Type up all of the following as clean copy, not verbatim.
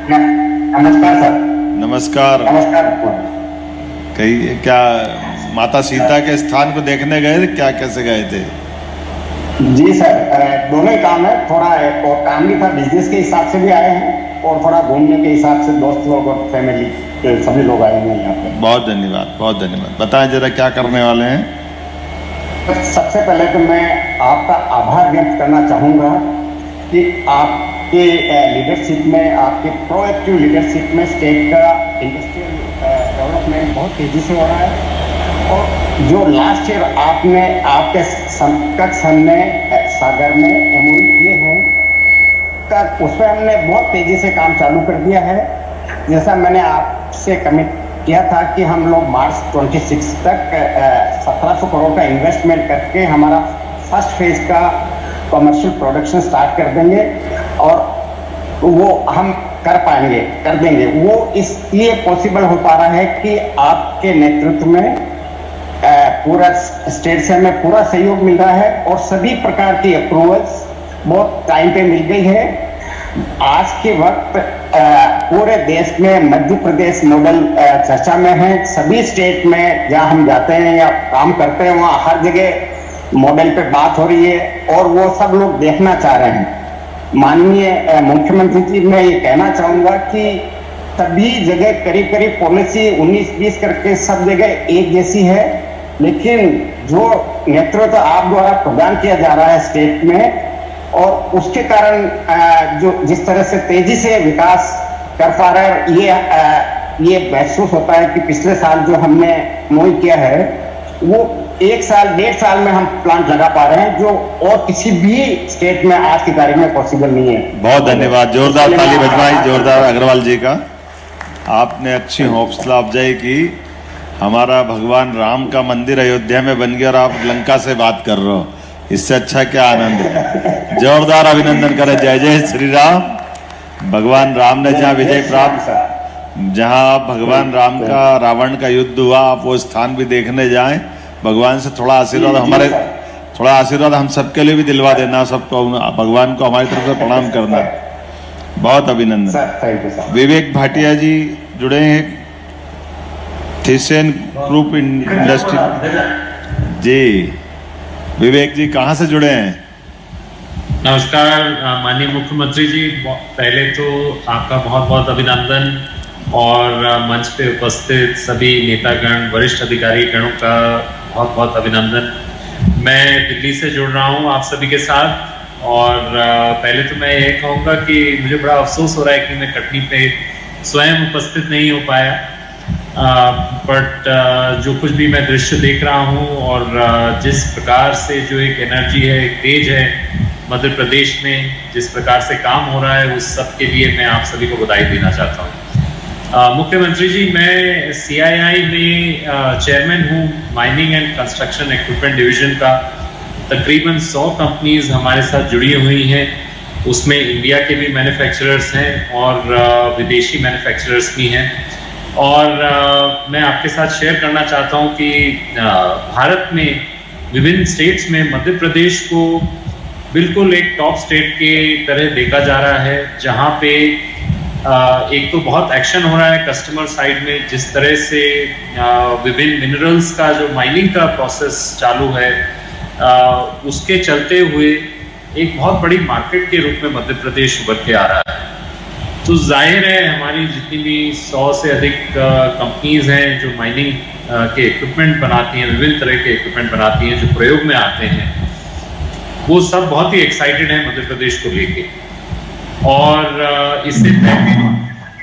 नमस्कार सर। नमस्कार। नमस्कार। कहीं क्या माता सीता के स्थान को देखने गए थे, क्या कैसे गए थे? जी सर, दोनों ही काम है। थोड़ा और काम भी था, बिजनेस के हिसाब से भी आए हैं और थोड़ा घूमने के हिसाब से दोस्त लोग और फैमिली सभी लोग आए हैं यहाँ पे। बहुत धन्यवाद, बहुत धन्यवाद। बताएं जरा क्या करने वाले हैं? सबसे पहले तो मैं आपका आभार व्यक्त करना चाहूँगा कि आपके लीडरशिप में, आपके प्रोएक्टिव लीडरशिप में स्टेट का इंडस्ट्रियल डेवलपमेंट बहुत तेजी से हो रहा है। और जो लास्ट ईयर आपने आपके समकक्ष हमने सागर में एमओयू किए हैं, उस पर हमने बहुत तेजी से काम चालू कर दिया है। जैसा मैंने आपसे कमिट किया था कि हम लोग मार्च 26 तक 1700 करोड़ का इन्वेस्टमेंट करके हमारा फर्स्ट फेज का कमर्शियल प्रोडक्शन स्टार्ट कर देंगे और वो हम कर देंगे। वो इसलिए पॉसिबल हो पा रहा है कि आपके नेतृत्व में पूरा स्टेट से हमें पूरा सहयोग मिल रहा है और सभी प्रकार की अप्रूवल्स बहुत टाइम पे मिल गई है। आज के वक्त पूरे देश में मध्य प्रदेश मॉडल चर्चा में है। सभी स्टेट में जहां हम जाते हैं या काम करते हैं, वहां हर जगह मॉडल पे बात हो रही है और वो सब लोग देखना चाह रहे हैं। माननीय मुख्यमंत्री जी, मैं ये कहना चाहूंगा कि सभी जगह करीब करीब पॉलिसी 19-20 करके सब जगह एक जैसी है, लेकिन जो नेतृत्व आप द्वारा प्रदान किया जा रहा है स्टेट में, और उसके कारण जो जिस तरह से तेजी से विकास कर पा रहा है, ये महसूस होता है कि पिछले साल जो हमने मोई किया है वो 1-1.5 साल में हम प्लांट लगा पा रहे हैं, जो और किसी भी स्टेट में आज की तारीख में पॉसिबल नहीं है। बहुत धन्यवाद। जोरदार ताली बजवाएं जोरदार अग्रवाल जी का। आपने अच्छी हौसला अफजाई की। हमारा भगवान राम का मंदिर अयोध्या में बन गया और आप लंका से बात कर रहे हो, इससे अच्छा क्या आनंद है। जोरदार अभिनंदन करें। जय जय श्री राम। भगवान राम ने जहाँ विजय प्राप्त, जहाँ भगवान राम का रावण का युद्ध हुआ, आप वो स्थान भी देखने जाएं। भगवान से थोड़ा आशीर्वाद हम सबके लिए भी दिलवा देना, सबको भगवान को हमारी तरफ से प्रणाम करना। बहुत अभिनंदन। विवेक भाटिया जी जुड़े हैं, थीसियन ग्रुप इंडस्ट्री जी। विवेक जी कहाँ से जुड़े हैं? नमस्कार माननीय मुख्यमंत्री जी, पहले तो आपका बहुत बहुत अभिनंदन और मंच पे उपस्थित सभी नेतागण, वरिष्ठ अधिकारी गणों का बहुत बहुत अभिनंदन। मैं दिल्ली से जुड़ रहा हूँ आप सभी के साथ और पहले तो मैं ये कहूँगा कि मुझे बड़ा अफसोस हो रहा है कि मैं कटनी पे स्वयं उपस्थित नहीं हो पाया, बट जो कुछ भी मैं दृश्य देख रहा हूँ और जिस प्रकार से जो एक एनर्जी है, एक तेज है मध्य प्रदेश में, जिस प्रकार से काम हो रहा है, उस सब के लिए मैं आप सभी को बधाई देना चाहता हूँ। मुख्यमंत्री जी, मैं CII में चेयरमैन हूँ mining and construction equipment division का। तकरीबन 100 कंपनीज हमारे साथ जुड़ी हुई हैं, उसमें इंडिया के भी मैन्युफैक्चरर्स हैं और विदेशी मैन्युफैक्चरर्स भी हैं। और मैं आपके साथ शेयर करना चाहता हूँ कि भारत में विभिन्न स्टेट्स में मध्य प्रदेश को बिल्कुल एक टॉप स्टेट के तरह देखा जा रहा है, जहाँ पे एक तो बहुत एक्शन हो रहा है कस्टमर साइड में, जिस तरह से विभिन्न मिनरल्स का जो माइनिंग का प्रोसेस चालू है, उसके चलते हुए एक बहुत बड़ी मार्केट के रूप में मध्य प्रदेश उभर के आ रहा है। तो जाहिर है हमारी जितनी भी 100 से अधिक कंपनीज हैं जो माइनिंग के इक्विपमेंट बनाती हैं, विभिन्न तरह के इक्विपमेंट बनाती हैं जो प्रयोग में आते हैं, वो सब बहुत ही एक्साइटेड हैं मध्य प्रदेश को लेके। और इससे पहले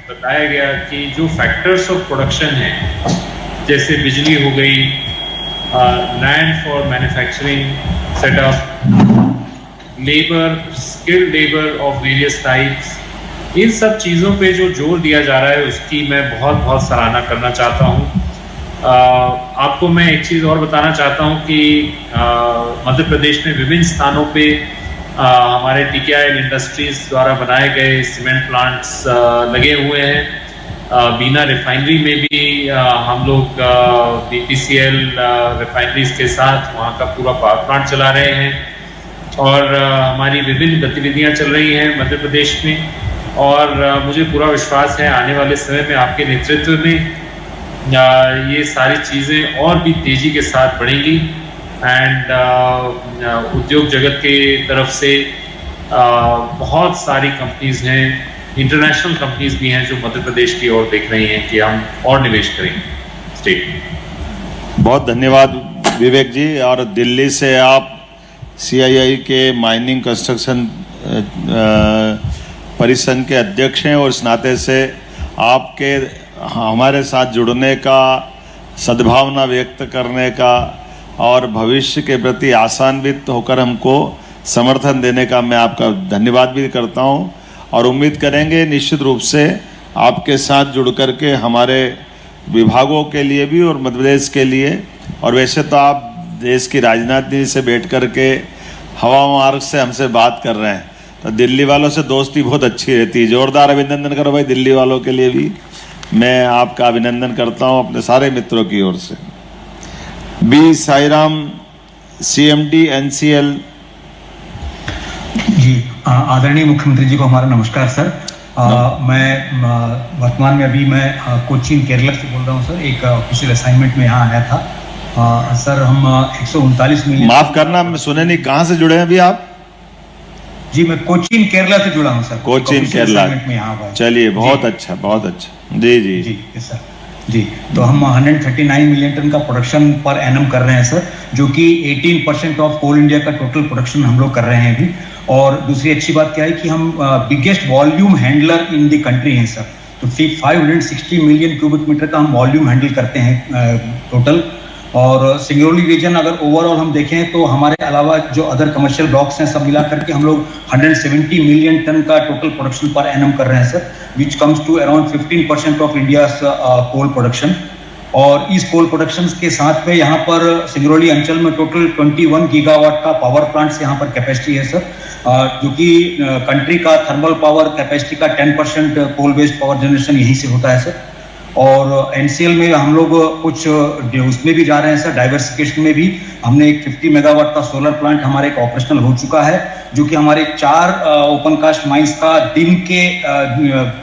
बताया गया कि जो फैक्टर्स ऑफ प्रोडक्शन हैं, जैसे बिजली हो गई, land for manufacturing setup, labour, skilled labour of various types, इन सब चीज़ों पे जो जोर दिया जा रहा है उसकी मैं बहुत बहुत सराहना करना चाहता हूँ। आपको मैं एक चीज़ और बताना चाहता हूँ कि मध्य प्रदेश में विभिन्न स्थानों पे हमारे TKIL इंडस्ट्रीज द्वारा बनाए गए सीमेंट प्लांट्स लगे हुए हैं। बीना रिफाइनरी में भी हम लोग BPCL रिफाइनरीज के साथ वहाँ का पूरा पावर प्लांट चला रहे हैं और हमारी विभिन्न गतिविधियाँ चल रही हैं मध्य प्रदेश में। और मुझे पूरा विश्वास है आने वाले समय में आपके नेतृत्व में ये सारी चीज़ें और भी तेज़ी के साथ बढ़ेंगी एंड उद्योग जगत के तरफ से बहुत सारी कंपनीज हैं, इंटरनेशनल कंपनीज भी हैं जो मध्य प्रदेश की ओर देख रही हैं कि हम और निवेश करें स्टेट में। बहुत धन्यवाद विवेक जी। और दिल्ली से आप CII के माइनिंग कंस्ट्रक्शन परिसंघ के अध्यक्ष हैं और इस नाते से आपके हमारे साथ जुड़ने का, सद्भावना व्यक्त करने का और भविष्य के प्रति आशान्वित होकर हमको समर्थन देने का मैं आपका धन्यवाद भी करता हूं और उम्मीद करेंगे निश्चित रूप से आपके साथ जुड़ करके हमारे विभागों के लिए भी और मध्य प्रदेश के लिए, और वैसे तो आप देश की राजनीति से बैठ करके हवा मार्ग से हमसे बात कर रहे हैं, तो दिल्ली वालों से दोस्ती बहुत अच्छी रहती है। जोरदार अभिनंदन करो भाई दिल्ली वालों के लिए भी मैं आपका अभिनंदन करता हूं अपने सारे मित्रों की ओर से। B Sairam, CMD NCL। Ji, आदरणीय मुख्यमंत्री जी को हमारा नमस्कार सर। मैं वर्तमान में अभी मैं कोचीन केरला से बोल रहा हूं सर, एक ऑफिशियल असाइनमेंट में यहाँ आया था। सर हम 139 मिलियन। माफ करना मैं सुने नहीं, कहाँ से जुड़े हैं अभी आप? जी मैं कोचीन केरला से जुड़ा हूं सर। कोचीन केरला में यहाँ। चलिए बहुत अच्छा, बहुत अच्छा। जी जी जी सर। जी, तो हम 139 मिलियन टन का प्रोडक्शन पर एनम कर रहे हैं सर, जो कि 18% ऑफ कोल इंडिया का टोटल प्रोडक्शन हम लोग कर रहे हैं अभी। और दूसरी अच्छी बात क्या है कि हम biggest volume handler in the country हैं सर। तो 560 मिलियन क्यूबिक मीटर का हम वॉल्यूम हैंडल करते हैं टोटल। और सिंगरौली रीजन अगर ओवरऑल हम देखें तो हमारे अलावा जो अदर कमर्शियल ब्लॉक्स हैं सब मिला करके हम लोग 170 मिलियन टन का टोटल प्रोडक्शन पर एनम कर रहे हैं sir, which comes to around 15% of India's coal production. और इस कोल प्रोडक्शन के साथ में यहाँ पर सिंगरौली अंचल में टोटल 21 गीगावाट का पावर प्लांट यहाँ पर कैपेसिटी है सर, जो कि कंट्री का थर्मल पावर कैपेसिटी का 10% कोल बेस्ड पावर जनरेशन यहीं से होता है सर। और NCL में हम लोग कुछ उसमें भी जा रहे हैं सर, डाइवर्सिफिकेशन में भी। हमने एक 50 मेगावाट का सोलर प्लांट हमारे एक ऑपरेशनल हो चुका है, जो कि हमारे 4 ओपन कास्ट माइंस का दिन के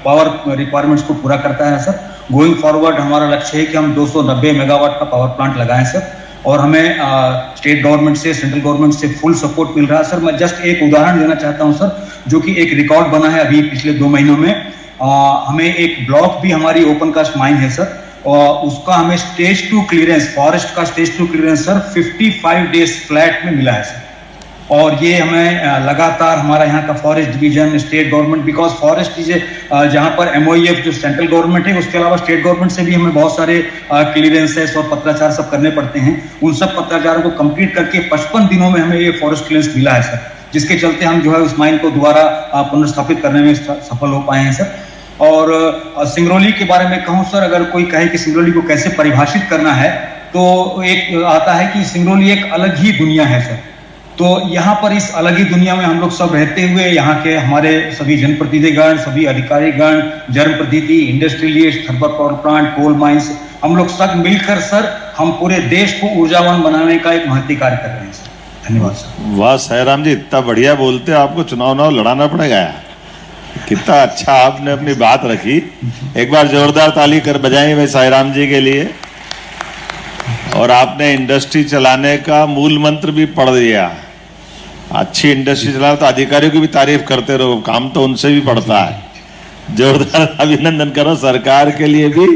पावर रिक्वायरमेंट्स को पूरा करता है सर। गोइंग फॉरवर्ड हमारा लक्ष्य है कि हम 290 मेगावाट का पावर प्लांट लगाएं सर, और हमें स्टेट गवर्नमेंट से, सेंट्रल गवर्नमेंट से फुल सपोर्ट मिल रहा है सर। मैं जस्ट एक उदाहरण देना चाहता हूं सर, जो कि एक रिकॉर्ड बना है अभी पिछले 2 महीनों में। हमें एक ब्लॉक भी हमारी ओपन कास्ट माइन है सर, और उसका हमें स्टेज 2 क्लियरेंस, फॉरेस्ट का stage 2 clearance sir 55 days flat में मिला है सर। और ये हमें लगातार हमारा यहाँ का forest division, state government, because forest is जहाँ पर MOEF जो सेंट्रल गवर्नमेंट है, उसके अलावा स्टेट गवर्नमेंट से भी हमें बहुत सारे क्लियरेंसेस और पत्राचार सब करने पड़ते हैं। उन सब पत्राचारों को कंप्लीट करके 55 दिनों में हमें ये फॉरेस्ट क्लियरेंस मिला है सर, जिसके चलते हम जो है उस माइन को दोबारा पुनर्स्थापित करने में सफल हो पाए हैं सर। और सिंगरौली के बारे में कहूँ सर, अगर कोई कहे कि सिंगरौली को कैसे परिभाषित करना है, तो एक आता है कि सिंगरौली एक अलग ही दुनिया है सर। तो यहाँ पर इस अलग ही दुनिया में हम लोग सब रहते हुए, यहाँ के हमारे सभी जनप्रतिनिधिगण, सभी अधिकारीगण, जनप्रतिनिधि, industrialist, thermal power plant, coal mines, हम लोग सब मिलकर सर हम पूरे देश को ऊर्जावान बनाने का एक महत्वपूर्ण कार्य कर रहे हैं सर। धन्यवाद सर। वाह साईराम जी, इतना बढ़िया बोलते, आपको चुनाव लड़ाना पड़ेगा। कितना अच्छा आपने अपनी बात रखी। एक बार जोरदार ताली कर बजाएं भाई साईराम जी के लिए। और आपने इंडस्ट्री चलाने का मूल मंत्र भी पढ़ दिया। अच्छी इंडस्ट्री चलाओ तो अधिकारियों की भी तारीफ करते रहो, काम तो उनसे भी पड़ता है। जोरदार अभिनंदन करो सरकार के लिए भी,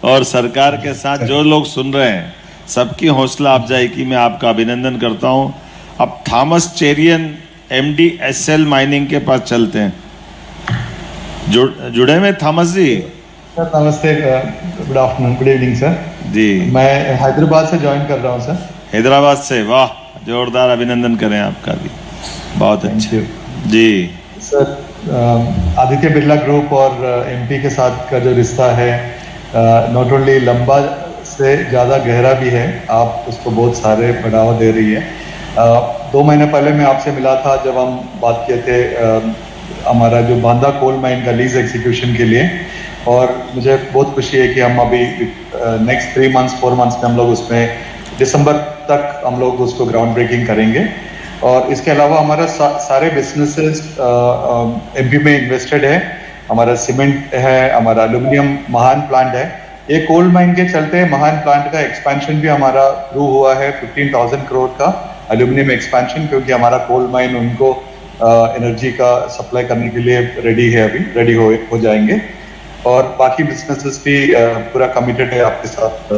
और सरकार के साथ जो लोग सुन रहे हैं सबकी हौसला अफजाई की मैं आपका अभिनंदन करता हूं। अब Thomas Cherian MD SL mining के पास चलते हैं। जुड़े में थॉमस जी? सर नमस्ते, good afternoon, good evening sir ji. मैं हैदराबाद से ज्वाइन कर रहा हूँ सर। हैदराबाद से, वाह, जोरदार अभिनंदन करें आपका भी, बहुत अच्छे जी। सर आदित्य बिरला ग्रुप और MP के साथ का जो रिश्ता है नॉट ओनली लंबा से ज़्यादा गहरा भी है, आप उसको बहुत सारे बढ़ावा दे रही है। 2 महीने पहले मैं आपसे मिला था जब हम बात किए थे हमारा जो बांदा कोल माइन का लीज एग्जीक्यूशन के लिए, और मुझे बहुत खुशी है कि हम अभी नेक्स्ट 3 मंथ्स 4 मंथ्स में हम लोग उसमें दिसंबर तक हम लोग उसको ग्राउंड ब्रेकिंग करेंगे। और इसके अलावा हमारा सारे बिजनेसेस MP में इन्वेस्टेड है, हमारा सीमेंट है, हमारा एल्यूमिनियम महान प्लांट है। ये कोल माइन के चलते महान प्लांट का एक्सपेंशन भी हमारा शुरू हुआ है, 15,000 करोड़ का एल्यूमिनियम एक्सपेंशन, क्योंकि हमारा कोल माइन उनको एनर्जी का सप्लाई करने के लिए रेडी है, अभी रेडी हो जाएंगे। और बाकी बिजनेसेस भी पूरा कमिटेड है आपके साथ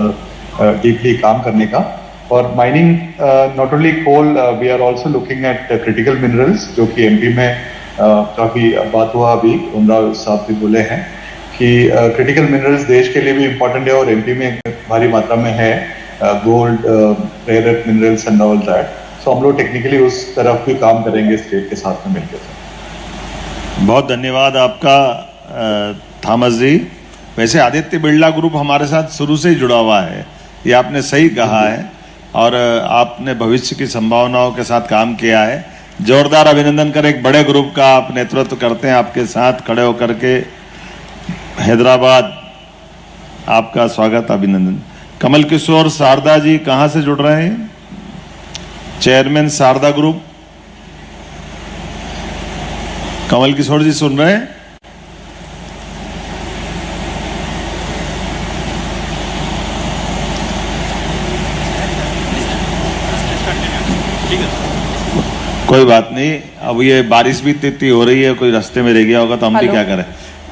डीपली काम करने का। और mining not only coal, we are also looking at critical minerals, जो कि एमपी में काफी बात हुआ, अभी उमराव साहब भी बोले हैं कि क्रिटिकल मिनरल्स देश के लिए भी इम्पोर्टेंट है और एमपी में भारी मात्रा में है, gold, rare earth minerals and all that. So हम लोग टेक्निकली उस तरफ भी काम करेंगे स्टेट के साथ में मिलकर। बहुत धन्यवाद आपका थॉमस जी। वैसे आदित्य बिरला ग्रुप हमारे साथ शुरू से ही जुड़ा हुआ है, ये आपने सही कहा है, और आपने भविष्य की संभावनाओं के साथ काम किया है। जोरदार अभिनंदन करें, एक बड़े ग्रुप का आप नेतृत्व करते हैं, आपके साथ खड़े होकर के हैदराबाद आपका स्वागत, अभिनंदन। कमल किशोर शारदा जी कहाँ से जुड़ रहे हैं? चेयरमैन शारदा ग्रुप, कमल किशोर जी सुन रहे हैं? कोई बात नहीं, अब ये बारिश भी इतनी हो रही है, कोई रास्ते में रह गया होगा तो हम भी क्या करें।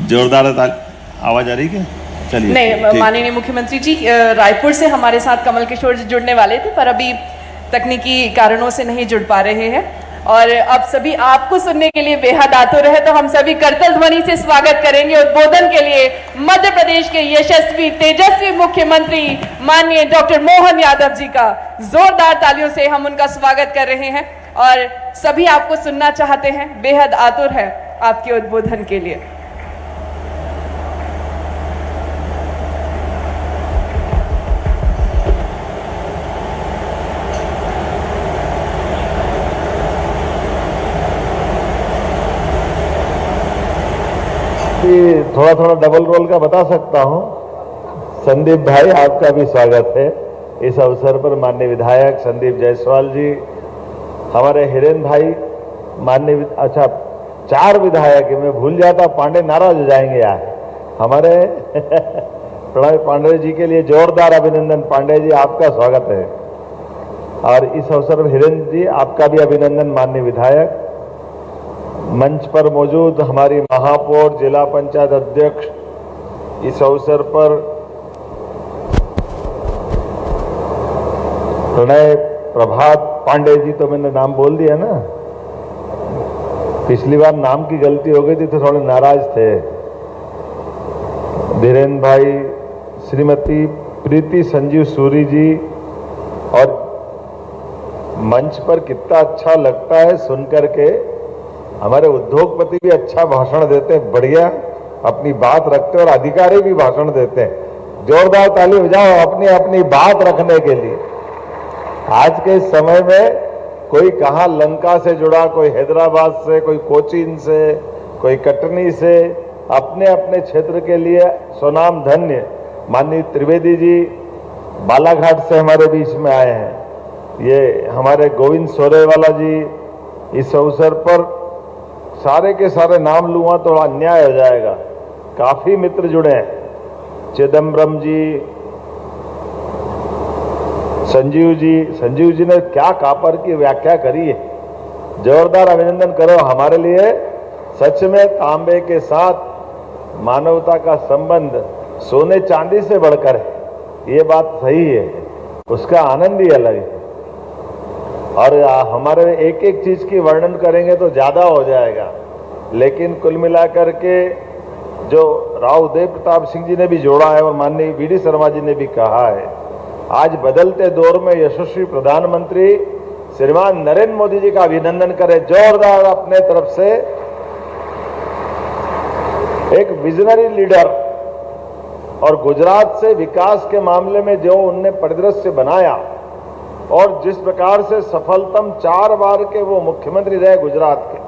जोरदार आवाज आ रही है? चलिए। नहीं, माननीय मुख्यमंत्री जी, रायपुर से हमारे साथ कमल किशोर जी जुड़ने वाले थे, पर अभी तकनीकी कारणों से नहीं जुड़ पा रहे हैं, और अब सभी आपको सुनने के लिए बेहद आतुर है, तो हम सभी करतल ध्वनि से स्वागत करेंगे उद्बोधन के लिए मध्य प्रदेश के यशस्वी तेजस्वी मुख्यमंत्री माननीय डॉक्टर मोहन यादव जी का। जोरदार तालियों से हम उनका स्वागत कर रहे हैं, और सभी आपको सुनना चाहते हैं, बेहद आतुर है आपके उद्बोधन के लिए। थोड़ा थोड़ा डबल रोल का बता सकता हूं। संदीप भाई, आपका भी स्वागत है इस अवसर पर। माननीय विधायक संदीप जायसवाल जी, हमारे हिरेन भाई, माननीय, अच्छा 4 विधायक है, मैं भूल जाता, पांडे नाराज हो जाएंगे यार हमारे प्रणय पांडे जी के लिए जोरदार अभिनंदन। पांडे जी, आपका स्वागत है। और इस अवसर पर हिरेन जी, आपका भी अभिनंदन। माननीय विधायक, मंच पर मौजूद हमारी महापौर, जिला पंचायत अध्यक्ष, इस अवसर पर प्रणय प्रभात पांडे जी, तो मैंने नाम बोल दिया ना, पिछली बार नाम की गलती हो गई थी तो थोड़े नाराज थे। धीरेन्द्र भाई, श्रीमती प्रीति संजीव सूरी जी, और मंच पर कितना अच्छा लगता है सुनकर के, हमारे उद्योगपति भी अच्छा भाषण देते हैं, बढ़िया अपनी बात रखते हैं, और अधिकारी भी भाषण देते हैं। जोरदार ताली बजाओ अपनी अपनी बात रखने के लिए। आज के समय में कोई कहाँ लंका से जुड़ा, कोई हैदराबाद से, कोई कोचीन से, कोई कटनी से, अपने अपने क्षेत्र के लिए स्वनाम धन्य। माननीय त्रिवेदी जी बालाघाट से हमारे बीच में आए हैं। ये हमारे गोविंद सोरेवाला जी, इस अवसर पर सारे के सारे नाम लूंगा तो अन्याय हो जाएगा, काफी मित्र जुड़े हैं। चिदम्बरम जी, संजीव जी ने क्या कापर की व्याख्या करी है, जोरदार अभिनंदन करो। हमारे लिए सच में तांबे के साथ मानवता का संबंध सोने चांदी से बढ़कर है, ये बात सही है, उसका आनंद ही अलग है। और हमारे एक एक चीज की वर्णन करेंगे तो ज्यादा हो जाएगा, लेकिन कुल मिलाकर के जो राव उदय प्रताप सिंह जी ने भी जोड़ा है और माननीय वीडी शर्मा जी ने भी कहा है, आज बदलते दौर में यशस्वी प्रधानमंत्री श्रीमान नरेंद्र मोदी जी का अभिनंदन करें जोरदार अपने तरफ से। एक विजनरी लीडर, और गुजरात से विकास के मामले में जो उनने परिदृश्य बनाया, और जिस प्रकार से सफलतम 4 बार के वो मुख्यमंत्री रहे गुजरात के,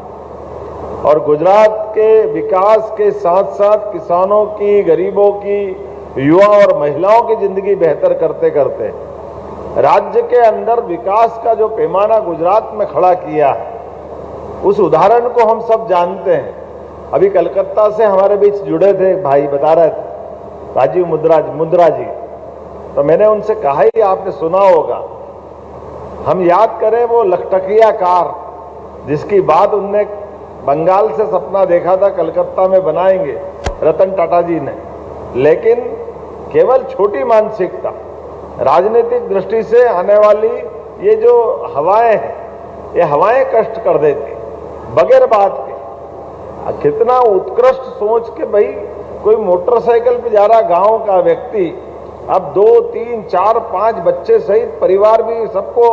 और गुजरात के विकास के साथ साथ किसानों की, गरीबों की, युवा और महिलाओं की जिंदगी बेहतर करते करते राज्य के अंदर विकास का जो पैमाना गुजरात में खड़ा किया, उस उदाहरण को हम सब जानते हैं। अभी कलकत्ता से हमारे बीच जुड़े थे भाई, बता रहे थे राजीव मुद्रा जी, तो मैंने उनसे कहा ही आपने सुना होगा, हम याद करें वो लखटकिया कार जिसकी बात उनने बंगाल से सपना देखा था कलकत्ता में बनाएंगे रतन टाटा जी ने, लेकिन केवल छोटी मानसिकता, राजनीतिक दृष्टि से आने वाली ये जो हवाएं हैं, ये हवाएं कष्ट कर देती बगैर बात के। कितना उत्कृष्ट सोच के भाई कोई मोटरसाइकिल पे जा रहा गांव का व्यक्ति, अब 2, 3, 4, 5 बच्चे सहित परिवार भी सबको,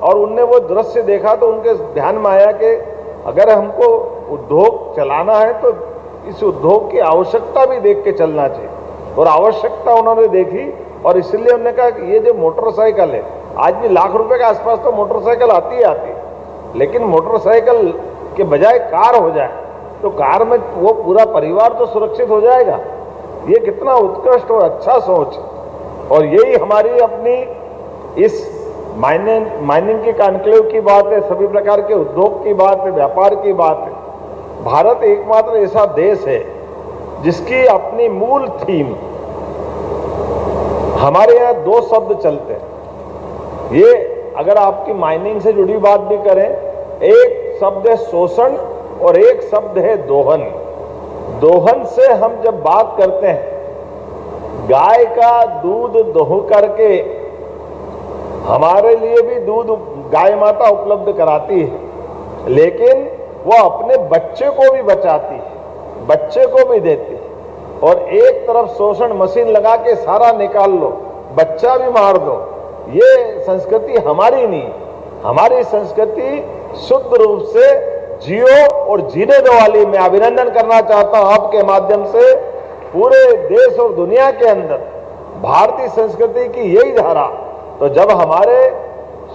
और उनने वो दृश्य देखा तो उनके ध्यान में आया कि अगर हमको उद्योग चलाना है तो इस उद्योग की आवश्यकता भी देख के चलना चाहिए, और आवश्यकता उन्होंने देखी, और इसलिए उन्होंने कहा कि ये जो मोटरसाइकिल है, आज भी लाख रुपए के आसपास तो मोटरसाइकिल आती है, लेकिन मोटरसाइकिल के बजाय कार हो जाए तो कार में वो पूरा परिवार तो सुरक्षित हो जाएगा। ये कितना उत्कृष्ट और अच्छा सोच है, और यही हमारी अपनी इस माइनिंग की कॉन्क्लेव की बात है, सभी प्रकार के उद्योग की बात है, व्यापार की बात है। भारत एकमात्र ऐसा देश है जिसकी अपनी मूल थीम, हमारे यहाँ 2 शब्द चलते हैं। ये अगर आपकी माइनिंग से जुड़ी बात भी करें, एक शब्द है शोषण और एक शब्द है दोहन। दोहन से हम जब बात करते हैं, गाय का दूध दोह करके हमारे लिए भी दूध गाय माता उपलब्ध कराती है, लेकिन वो अपने बच्चे को भी बचाती है, बच्चे को भी देती है। और एक तरफ शोषण मशीन लगा के सारा निकाल लो, बच्चा भी मार दो, ये संस्कृति हमारी नहीं। हमारी संस्कृति शुद्ध रूप से जियो और जीने दो वाली। मैं अभिनंदन करना चाहता हूं आपके माध्यम से पूरे देश और दुनिया के अंदर भारतीय संस्कृति की यही धारा। तो जब हमारे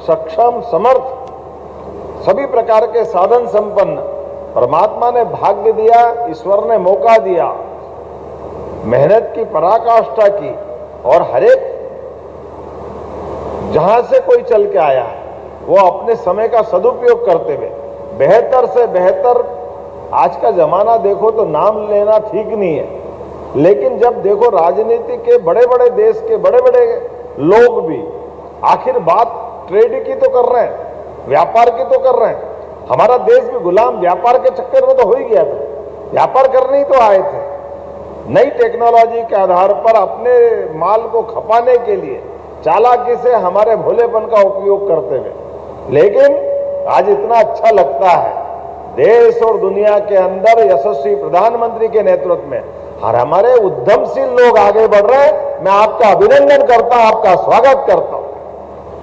सक्षम, समर्थ, सभी प्रकार के साधन संपन्न परमात्मा ने भाग्य दिया, ईश्वर ने मौका दिया, मेहनत की पराकाष्ठा की, और हर एक जहां से कोई चल के आया है वो अपने समय का सदुपयोग करते हुए बेहतर से बेहतर, आज का जमाना देखो तो नाम लेना ठीक नहीं है, लेकिन जब देखो राजनीति के बड़े बड़े देश के बड़े बड़े लोग भी आखिर बात ट्रेड की तो कर रहे हैं, व्यापार की तो कर रहे हैं। हमारा देश भी गुलाम व्यापार के चक्कर में तो हो ही गया था, व्यापार करने ही तो आए थे। नई टेक्नोलॉजी के आधार पर अपने माल को खपाने के लिए चालाकी से हमारे भोलेपन का उपयोग करते हुए, लेकिन आज इतना अच्छा लगता है देश और दुनिया के अंदर यशस्वी प्रधानमंत्री के नेतृत्व में हर हमारे उद्यमशील लोग आगे बढ़ रहे हैं। मैं आपका अभिनंदन करता हूं, आपका स्वागत करता हूं।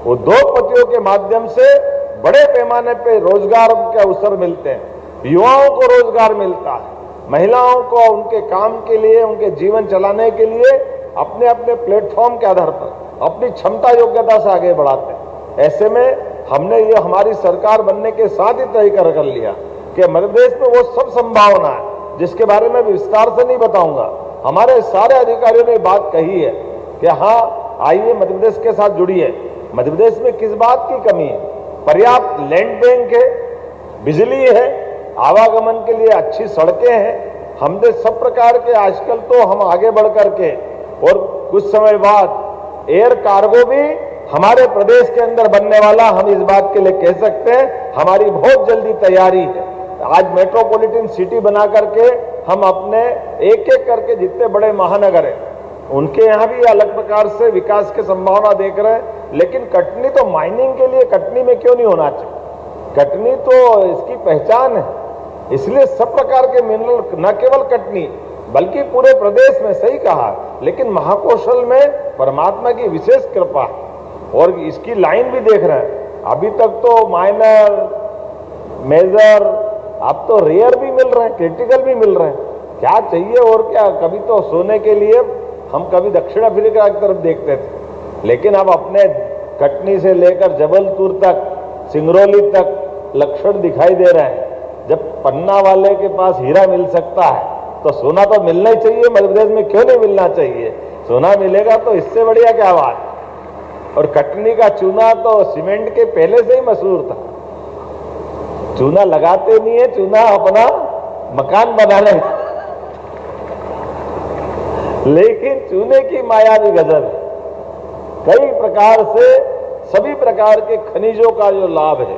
उद्योगपतियों के माध्यम से बड़े पैमाने पे रोजगार के अवसर मिलते हैं, युवाओं को रोजगार मिलता है, महिलाओं को उनके काम के लिए, उनके जीवन चलाने के लिए अपने अपने प्लेटफॉर्म के आधार पर अपनी क्षमता योग्यता से आगे बढ़ाते हैं। ऐसे में हमने ये हमारी सरकार बनने के साथ ही तय कर लिया कि मध्य प्रदेश में वो सब संभावना है जिसके बारे में विस्तार से नहीं बताऊंगा। हमारे सारे अधिकारियों ने बात कही है कि हाँ आइए मध्य प्रदेश के साथ जुड़िए। मध्य प्रदेश में किस बात की कमी है? पर्याप्त लैंड बैंक है, बिजली है, आवागमन के लिए अच्छी सड़कें हैं। हमने सब प्रकार के आजकल तो हम आगे बढ़ करके, और कुछ समय बाद एयर कार्गो भी हमारे प्रदेश के अंदर बनने वाला, हम इस बात के लिए कह सकते हैं हमारी बहुत जल्दी तैयारी है। आज मेट्रोपॉलिटन सिटी बना करके हम अपने एक एक करके जितने बड़े महानगर हैं उनके यहाँ भी अलग प्रकार से विकास की संभावना देख रहे हैं। लेकिन कटनी तो माइनिंग के लिए कटनी में क्यों नहीं होना चाहिए? कटनी तो इसकी पहचान है, इसलिए सब प्रकार के मिनरल न केवल कटनी बल्कि पूरे प्रदेश में, सही कहा, लेकिन महाकौशल में परमात्मा की विशेष कृपा है। और इसकी लाइन भी देख रहे हैं, अभी तक तो माइनर, मेजर, अब तो रेयर भी मिल रहे हैं, क्रिटिकल भी मिल रहे हैं। क्या चाहिए और क्या? कभी तो सोने के लिए हम कभी दक्षिण अफ्रीका की तरफ देखते थे, लेकिन अब अपने कटनी से लेकर जबलपुर तक, सिंगरौली तक लक्षण दिखाई दे रहे हैं। जब पन्ना वाले के पास हीरा मिल सकता है तो सोना तो मिलना ही चाहिए। मध्य प्रदेश में क्यों नहीं मिलना चाहिए? सोना मिलेगा तो इससे बढ़िया क्या बात। और कटनी का चूना तो सीमेंट के पहले से ही मशहूर था। चूना लगाते नहीं है, चूना अपना मकान बनाने, लेकिन चूने की माया भी गजब है। कई प्रकार से सभी प्रकार के खनिजों का जो लाभ है,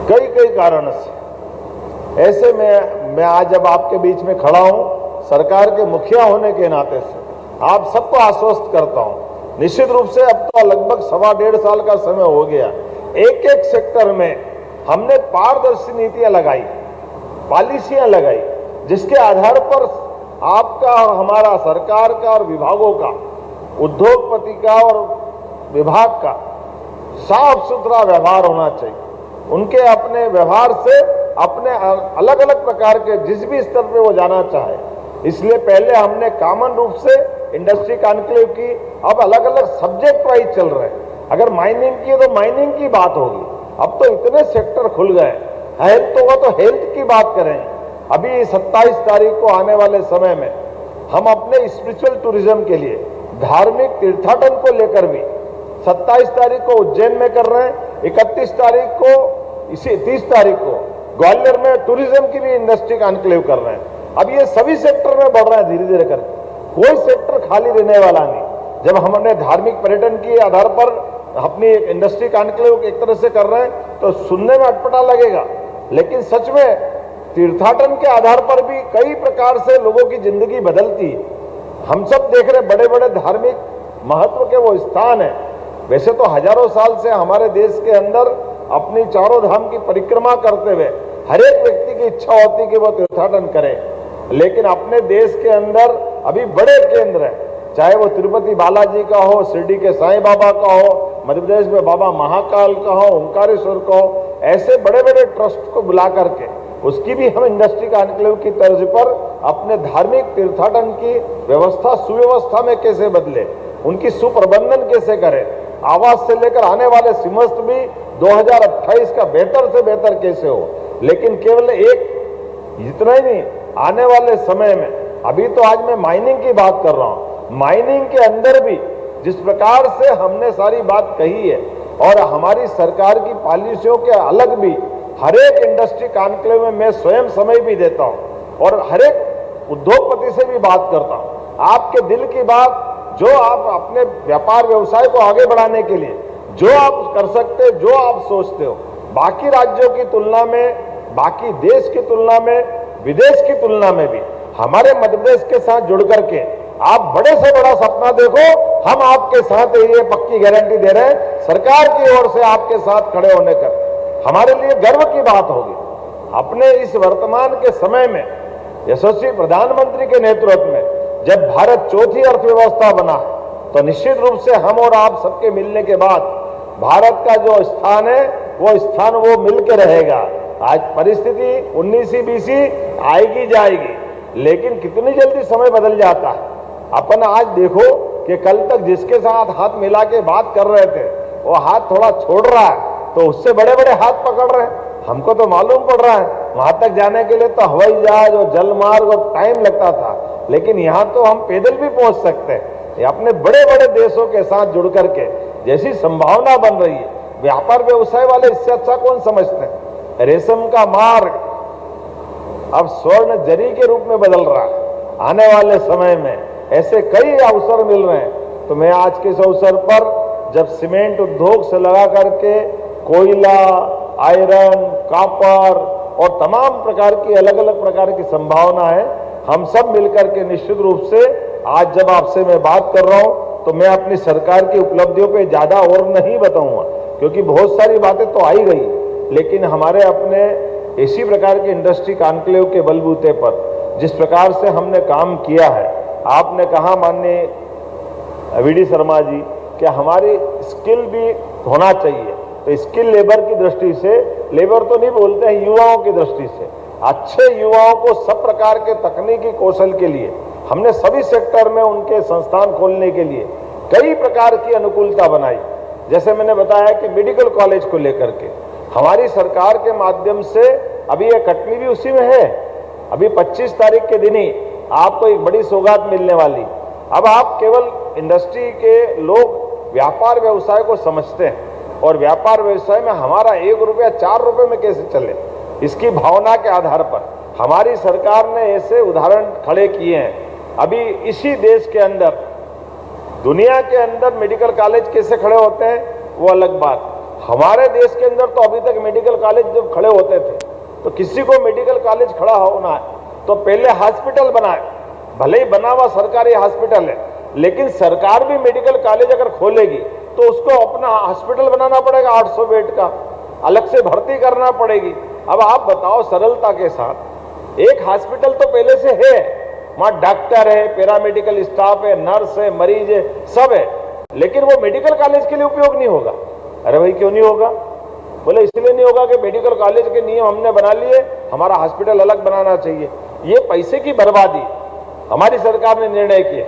कई कई कारण से, ऐसे में मैं आज जब आपके बीच में खड़ा हूं, सरकार के मुखिया होने के नाते से आप सबको आश्वस्त करता हूं, निश्चित रूप से अब तो लगभग 1.5 साल का समय हो गया, एक एक सेक्टर में हमने पारदर्शी नीतियां लगाई, पॉलिसियां लगाई, जिसके आधार पर आपका, हमारा, सरकार का और विभागों का, उद्योगपति का और विभाग का साफ सुथरा व्यवहार होना चाहिए। उनके अपने व्यवहार से अपने अलग अलग प्रकार के जिस भी स्तर पे वो जाना चाहे, इसलिए पहले हमने कॉमन रूप से इंडस्ट्री कॉन्क्लेव की, अब अलग अलग सब्जेक्ट वाइज चल रहे हैं। अगर माइनिंग की है तो माइनिंग की बात होगी, अब तो इतने सेक्टर खुल गए। हेल्थ होगा तो हेल्थ की बात करें। अभी 27 तारीख को आने वाले समय में हम अपने स्पिरिचुअल टूरिज्म के लिए धार्मिक तीर्थाटन को लेकर भी 27 तारीख को उज्जैन में कर रहे हैं, 31 तारीख को, इसी 30 तारीख को ग्वालियर में टूरिज्म की भी इंडस्ट्री कॉन्क्लेव कर रहे हैं। अब ये सभी सेक्टर में बढ़ रहे हैं धीरे धीरे करके, कोई सेक्टर खाली रहने वाला नहीं। जब हमने धार्मिक पर्यटन के आधार पर अपनी एक इंडस्ट्री कॉन्क्लेव एक तरह से कर रहे हैं तो सुनने में अटपटा लगेगा, लेकिन सच में तीर्थाटन के आधार पर भी कई प्रकार से लोगों की जिंदगी बदलती है। हम सब देख रहे बड़े बड़े धार्मिक महत्व के वो स्थान है। वैसे तो हजारों साल से हमारे देश के अंदर अपनी चारों धाम की परिक्रमा करते हुए हर एक व्यक्ति की इच्छा होती कि वो तीर्थाटन करे, लेकिन अपने देश के अंदर अभी बड़े केंद्र हैं, चाहे वो तिरुपति बालाजी का हो, शिरडी के साईं बाबा का हो, मध्य प्रदेश में बाबा महाकाल का हो, ओंकारेश्वर का हो, ऐसे बड़े बड़े ट्रस्ट को बुला करके उसकी भी हम इंडस्ट्री कॉन्क्लेव की तर्ज पर अपने धार्मिक तीर्थाटन की व्यवस्था सुव्यवस्था में कैसे बदले, उनकी सुप्रबंधन कैसे करें, आवास से लेकर आने वाले सिमस्त भी 2028 का बेहतर से बेहतर कैसे हो। लेकिन केवल एक इतना ही नहीं, आने वाले समय में, अभी तो आज मैं माइनिंग की बात कर रहा हूं, माइनिंग के अंदर भी जिस प्रकार से हमने सारी बात कही है और हमारी सरकार की पॉलिसियों के अलग भी हर एक इंडस्ट्री कॉन्क्लेव में मैं स्वयं समय भी देता हूं और हर एक उद्योगपति से भी बात करता हूं। आपके दिल की बात, जो आप अपने व्यापार व्यवसाय को आगे बढ़ाने के लिए जो आप कर सकते हो, जो आप सोचते हो, बाकी राज्यों की तुलना में, बाकी देश की तुलना में, विदेश की तुलना में भी हमारे मध्य प्रदेश के साथ जुड़ करके आप बड़े से बड़ा सपना देखो, हम आपके साथ ये पक्की गारंटी दे रहे हैं, सरकार की ओर से आपके साथ खड़े होने का हमारे लिए गर्व की बात होगी। अपने इस वर्तमान के समय में यशस्वी प्रधानमंत्री के नेतृत्व में जब भारत चौथी अर्थव्यवस्था बना तो निश्चित रूप से हम और आप सबके मिलने के बाद भारत का जो स्थान है वो स्थान वो मिलकर रहेगा। आज परिस्थिति 19-20 आएगी जाएगी, लेकिन कितनी जल्दी समय बदल जाता है। अपन आज देखो कि कल तक जिसके साथ हाथ मिला के बात कर रहे थे वो हाथ थोड़ा छोड़ रहा है तो उससे बड़े बड़े हाथ पकड़ रहे हैं। हमको तो मालूम पड़ रहा है वहां तक जाने के लिए तो हवाई जहाज और जल मार्ग और टाइम लगता था, लेकिन यहाँ तो हम पैदल भी पहुंच सकते हैं। ये अपने बड़े बड़े देशों के साथ जुड़ करके जैसी संभावना बन रही है, व्यापार व्यवसाय वाले इससे अच्छा कौन समझते हैं। रेशम का मार्ग अब स्वर्ण जरी के रूप में बदल रहा है। आने वाले समय में ऐसे कई अवसर मिल रहे हैं। तो मैं आज के इस अवसर पर जब सीमेंट उद्योग से लगा करके कोयला, आयरन, कॉपर और तमाम प्रकार की अलग अलग प्रकार की संभावना है, हम सब मिलकर के निश्चित रूप से आज जब आपसे मैं बात कर रहा हूं तो मैं अपनी सरकार की उपलब्धियों पे ज्यादा और नहीं बताऊंगा, क्योंकि बहुत सारी बातें तो आई गई, लेकिन हमारे अपने इसी प्रकार के इंडस्ट्री कॉन्क्लेव के बलबूते पर जिस प्रकार से हमने काम किया है, आपने कहा माननीय वीडी शर्मा जी कि हमारी स्किल भी होना चाहिए, तो स्किल लेबर की दृष्टि से, लेबर तो नहीं बोलते हैं, युवाओं की दृष्टि से अच्छे युवाओं को सब प्रकार के तकनीकी कौशल के लिए हमने सभी सेक्टर में उनके संस्थान खोलने के लिए कई प्रकार की अनुकूलता बनाई। जैसे मैंने बताया कि मेडिकल कॉलेज को लेकर के हमारी सरकार के माध्यम से अभी यह कटनी भी उसी में है। अभी 25 तारीख के दिन ही आपको एक बड़ी सौगात मिलने वाली। अब आप केवल इंडस्ट्री के लोग व्यापार व्यवसाय को समझते हैं और व्यापार व्यवसाय में हमारा 1 रुपया 4 रुपए में कैसे चले, इसकी भावना के आधार पर हमारी सरकार ने ऐसे उदाहरण खड़े किए हैं। अभी इसी देश के अंदर, दुनिया के अंदर मेडिकल कॉलेज कैसे खड़े होते हैं वो अलग बात। हमारे देश के अंदर तो अभी तक मेडिकल कॉलेज जब खड़े होते थे तो किसी को मेडिकल कॉलेज खड़ा होना है तो पहले हॉस्पिटल बनाए, भले ही बना हुआ सरकारी हॉस्पिटल है, लेकिन सरकार भी मेडिकल कॉलेज अगर खोलेगी तो उसको अपना हॉस्पिटल बनाना पड़ेगा, 800 बेड का अलग से भर्ती करना पड़ेगी। अब आप बताओ सरलता के साथ, एक हॉस्पिटल तो पहले से है, वहां डॉक्टर है, पैरामेडिकल स्टाफ है, नर्स है, मरीज है, सब है, लेकिन वो मेडिकल कॉलेज के लिए उपयोग नहीं होगा। अरे भाई क्यों नहीं होगा? बोले इसलिए नहीं होगा कि मेडिकल कॉलेज के नियम हमने बना लिए, हमारा हॉस्पिटल अलग बनाना चाहिए। ये पैसे की बर्बादी हमारी सरकार ने निर्णय किया,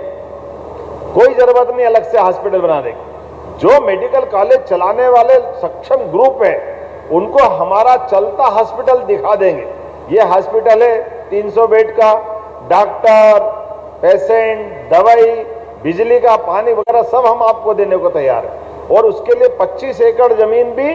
कोई जरूरत नहीं अलग से हॉस्पिटल बना देगी। जो मेडिकल कॉलेज चलाने वाले सक्षम ग्रुप है उनको हमारा चलता हॉस्पिटल दिखा देंगे। ये हॉस्पिटल है 300 बेड का, डॉक्टर, पेशेंट, दवाई, बिजली का, पानी वगैरह सब हम आपको देने को तैयार है, और उसके लिए 25 एकड़ जमीन भी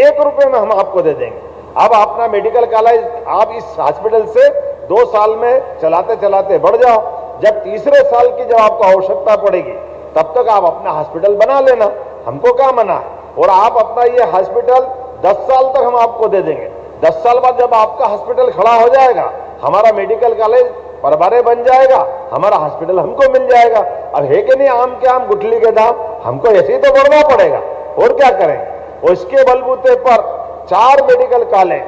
1 रुपए में हम आपको दे देंगे। अब अपना मेडिकल कॉलेज आप इस हॉस्पिटल से 2 साल में चलाते चलाते बढ़ जाओ, जब तीसरे साल की जब आपको आवश्यकता पड़ेगी तब तक आप अपना हॉस्पिटल बना लेना, हमको क्या मना है। और आप अपना ये हॉस्पिटल 10 साल तक हम आपको दे देंगे। 10 साल बाद जब आपका हॉस्पिटल खड़ा हो जाएगा, हमारा मेडिकल कॉलेज परबारे बन जाएगा, हमारा हॉस्पिटल हमको मिल जाएगा। अब है कि नहीं, आम के आम गुठली के दाम, हमको ऐसे ही तो बढ़ना पड़ेगा, और क्या करें। और इसके बलबूते पर 4 मेडिकल कॉलेज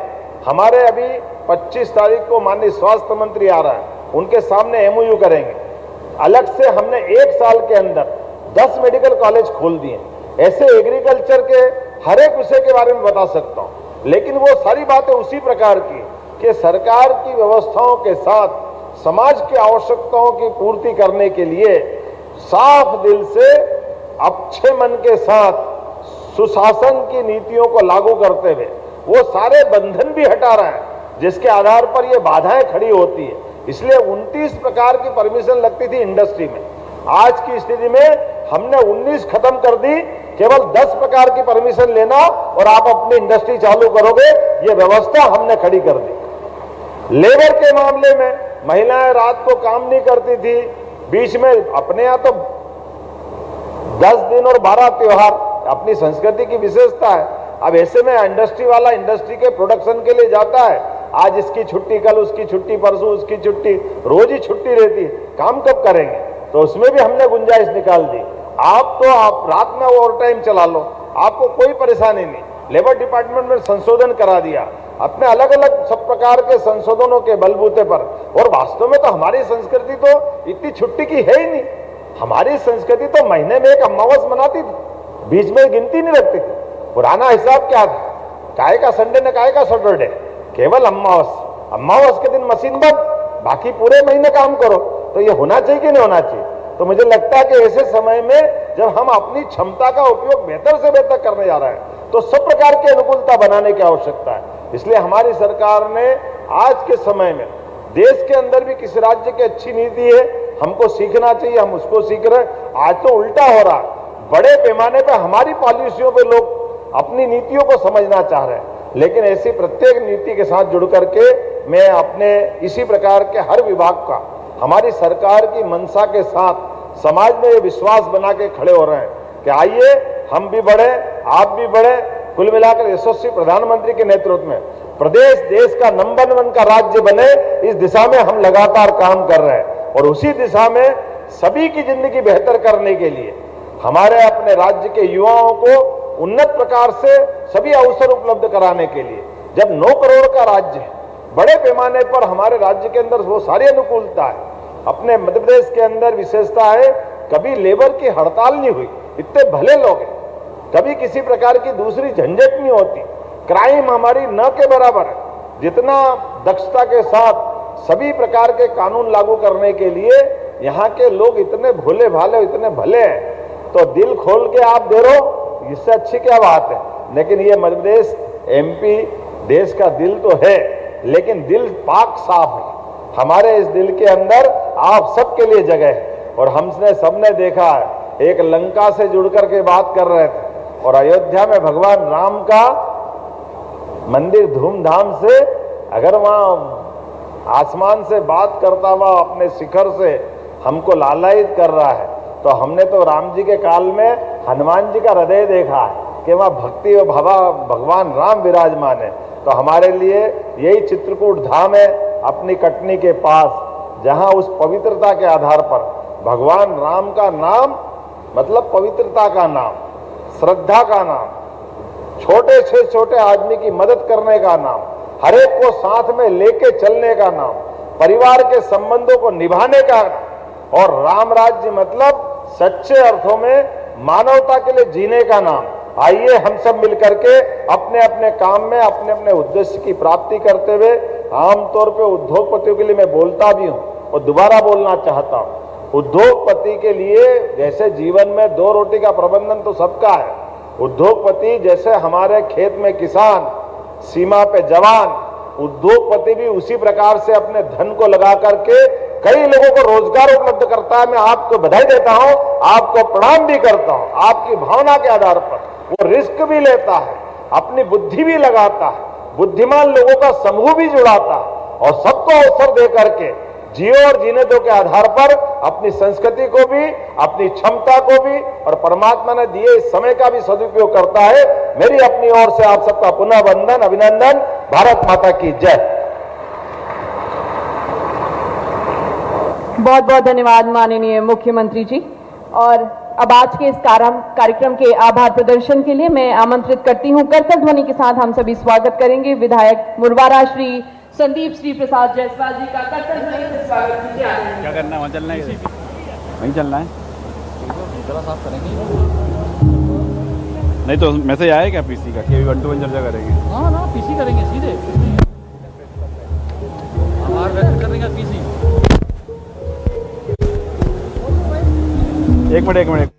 हमारे अभी 25 तारीख को माननीय स्वास्थ्य मंत्री आ रहा है, उनके सामने MOU करेंगे। अलग से हमने 1 साल के अंदर 10 मेडिकल कॉलेज खोल दिए। ऐसे एग्रीकल्चर के हर एक विषय के बारे में बता सकता हूं, लेकिन वो सारी बातें उसी प्रकार की कि सरकार की व्यवस्थाओं के साथ समाज की आवश्यकताओं की पूर्ति करने के लिए साफ दिल से, अच्छे मन के साथ सुशासन की नीतियों को लागू करते हुए वो सारे बंधन भी हटा रहे हैं जिसके आधार पर ये बाधाएं खड़ी होती है। इसलिए 29 प्रकार की परमिशन लगती थी इंडस्ट्री में, आज की स्थिति में हमने 19 खत्म कर दी। केवल 10 प्रकार की परमिशन लेना और आप अपनी इंडस्ट्री चालू करोगे, ये व्यवस्था हमने खड़ी कर दी। लेबर के मामले में महिलाएं रात को काम नहीं करती थी, बीच में अपने यहाँ तो 10 दिन और 12 त्योहार अपनी संस्कृति की विशेषता है। अब ऐसे में इंडस्ट्री वाला इंडस्ट्री के प्रोडक्शन के लिए जाता है, आज इसकी छुट्टी, कल उसकी छुट्टी, परसों उसकी छुट्टी, रोज ही छुट्टी रहती है, काम कब करेंगे। तो उसमें भी हमने गुंजाइश निकाल दी। आप रात में ओवर टाइम चला लो, आपको कोई परेशानी नहीं। लेबर डिपार्टमेंट में संशोधन करा दिया, अपने अलग अलग सब प्रकार के संशोधनों के बलबूते पर। और वास्तव में तो हमारी संस्कृति तो इतनी छुट्टी की है ही नहीं। हमारी संस्कृति तो महीने में एक अमावस मनाती थी, बीच में गिनती नहीं रखती थी। पुराना हिसाब क्या था, काय का संडे न काय का सैटरडे, केवल अमावस के दिन मशीन बंद, बाकी पूरे महीने काम करो। तो ये होना चाहिए कि नहीं होना चाहिए। तो मुझे लगता है कि ऐसे समय में जब हम अपनी क्षमता का उपयोग बेहतर से बेहतर करने जा रहे हैं तो सब प्रकार की अनुकूलता बनाने की आवश्यकता है। इसलिए हमारी सरकार ने आज के समय में देश के अंदर भी किसी राज्य की अच्छी नीति है, हमको सीखना चाहिए, हम उसको सीख रहे हैं। आज तो उल्टा हो रहा है, बड़े पैमाने पर हमारी पॉलिसियों पर लोग अपनी नीतियों को समझना चाह रहे हैं, लेकिन ऐसी प्रत्येक नीति के साथ जुड़ करके मैं अपने इसी प्रकार के हर विभाग का हमारी सरकार की मंशा के साथ समाज में ये विश्वास बना के खड़े हो रहे हैं कि आइए हम भी बढ़े, आप भी बढ़े। कुल मिलाकर यशस्वी प्रधानमंत्री के नेतृत्व में प्रदेश देश का नंबर 1 का राज्य बने, इस दिशा में हम लगातार काम कर रहे हैं। और उसी दिशा में सभी की जिंदगी बेहतर करने के लिए हमारे अपने राज्य के युवाओं को उन्नत प्रकार से सभी अवसर उपलब्ध कराने के लिए, जब 9 करोड़ का राज्य है, बड़े पैमाने पर हमारे राज्य के अंदर वो सारी अनुकूलता है। अपने मध्य प्रदेश के अंदर विशेषता है, कभी लेबर की हड़ताल नहीं हुई, इतने भले लोग हैं, कभी किसी प्रकार की दूसरी झंझट नहीं होती, क्राइम हमारी न के बराबर है। जितना दक्षता के साथ सभी प्रकार के कानून लागू करने के लिए यहाँ के लोग इतने भोले भाले, इतने भले हैं, तो दिल खोल के आप दे रहो, इससे अच्छी क्या बात है। लेकिन ये मध्य प्रदेश MP देश का दिल तो है, लेकिन दिल पाक साफ है। हमारे इस दिल के अंदर आप सबके लिए जगह है। और हमने सबने देखा है, एक लंका से जुड़ करके बात कर रहे थे और अयोध्या में भगवान राम का मंदिर धूमधाम से, अगर वहां आसमान से बात करता हुआ अपने शिखर से हमको लालायित कर रहा है, तो हमने तो राम जी के काल में हनुमान जी का हृदय देखा है कि वहाँ भक्ति और भवा भगवान राम विराजमान है। तो हमारे लिए यही चित्रकूट धाम है अपनी कटनी के पास, जहाँ उस पवित्रता के आधार पर भगवान राम का नाम मतलब पवित्रता का नाम, श्रद्धा का नाम, छोटे से छोटे आदमी की मदद करने का नाम, हर एक को साथ में लेके चलने का नाम, परिवार के संबंधों को निभाने का नाम, और राम राज्य मतलब सच्चे अर्थों में मानवता के लिए जीने का नाम। आइए हम सब मिलकर के अपने अपने काम में अपने अपने उद्देश्य की प्राप्ति करते हुए, आमतौर पे उद्योगपतियों के लिए मैं बोलता भी हूं और दोबारा बोलना चाहता हूं, उद्योगपति के लिए जैसे जीवन में दो रोटी का प्रबंधन तो सबका है, उद्योगपति जैसे हमारे खेत में किसान, सीमा पे जवान, उद्योगपति भी उसी प्रकार से अपने धन को लगा करके कई लोगों को रोजगार उपलब्ध करता है। मैं आपको बधाई देता हूं, आपको प्रणाम भी करता हूं। आपकी भावना के आधार पर वो रिस्क भी लेता है, अपनी बुद्धि भी लगाता है, बुद्धिमान लोगों का समूह भी जुड़ाता है और सबको अवसर दे करके जियो और जीने दो के आधार पर अपनी संस्कृति को भी, अपनी क्षमता को भी और परमात्मा ने दिए इस समय का भी सदुपयोग करता है। मेरी अपनी ओर से आप सबका पुनः वंदन, अभिनंदन। भारत माता की जय। बहुत बहुत धन्यवाद माननीय मुख्यमंत्री जी। और अब आज के इस कार्यक्रम के आभार प्रदर्शन के लिए मैं आमंत्रित करती हूं, करतल ध्वनि के साथ हम सभी स्वागत करेंगे विधायक मुरवारा श्री संदीप श्री प्रसाद जायसवाल जी का। करतल ध्वनि से स्वागत कीजिए। क्या करना है, वहाँ चलना है, वहीं चलना है, जरा साफ करेंगे। नहीं तो मैसेज आया क्या पीसी का कि अभी 1 to 1 चर्चा करेंगे? हाँ ना, पीसी करेंगे सीधे, आभार व्यक्त करने का पीसी। एक मिनट